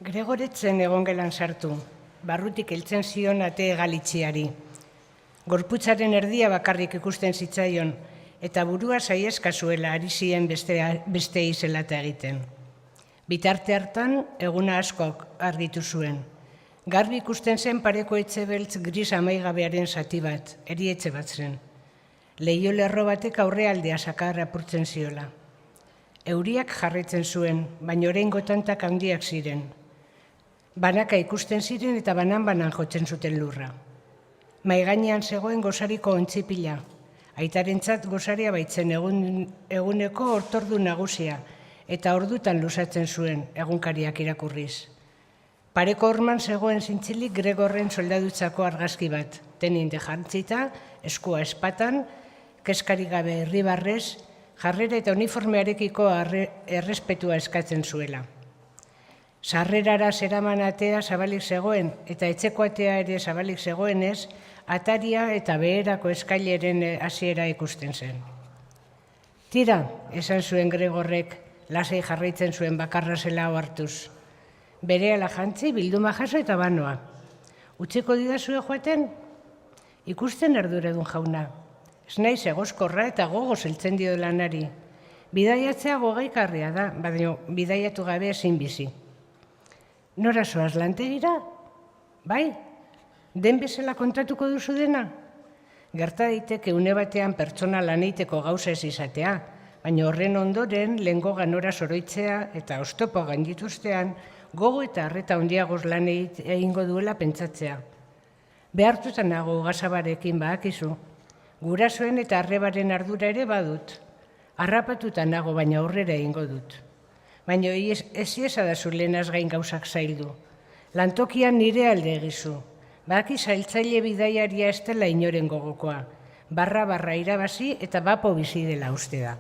Gregoretzen egon gelan sartu, barrutik heltzen zion ate egalitziari. Gorputzaren erdia bakarrik ikusten zitzaion, eta burua saiezka zuela ari zien beste izelata egiten. Bitarte hartan, eguna askok argitu zuen. Garbi ikusten zen pareko etxe beltz gris amaigabearen zati bat, erietxe bat zen. Leiho lerro batek aurrealdea sakar apurtzen ziola. Euriak jarraitzen zuen, baina oraingo tantak handiak ziren. Banaka ikusten ziren eta banan-banan jotzen zuten lurra. Maigainean zegoen gozariko ontzipila. Aitarentzat gozaria baitzen eguneko ortordu nagusia, eta ordutan luzatzen zuen egunkariak irakurriz. Pareko horman zegoen zintzilik Gregorren soldadutzako argazki bat, teninde jantzita, eskua espatan, kezkari gabe irribarrez, jarrera eta uniformearekiko errespetua eskatzen zuela. Sarrerara zeraman atea zabalik zegoen, eta etxeko atea ere zabalik zegoenez, ataria eta beherako eskaileren hasiera ikusten zen. Tira, esan zuen Gregorrek, lasai jarraitzen zuen bakarra zela hau hartuz. Berehala jantzi, bilduma jaso eta banoa. Utziko didazue joaten? Ikusten arduredun jauna. Ez naiz egoskorra eta gogoz heltzen dio lanari. Bidaiatzea gogaikarria da, baina bidaiatu gabe ezin bizi. Nora zoaz lantegira? Bai? Den bezala kontatuko duzu dena? Gerta daiteke une batean pertsona laneiteko gauza ez izatea, baina horren ondoren lehengo ganora zoroitzea eta oztopo gaindituztean gogo eta arreta handiagoz lan egingo duela pentsatzea. Behartutan nago gazabarekin badakizu. Gurasoen eta arrebaren ardura ere badut. Harrapatutan nago baina aurrera egingo dut. Baina ez iezadazu lehenaz gain gauzak zaildu. Lantokian nire alde egizu. Baki zailtzaile bidaiaria ez dela inoren gogokoa. Barra irabazi eta bapo bizi dela uste da.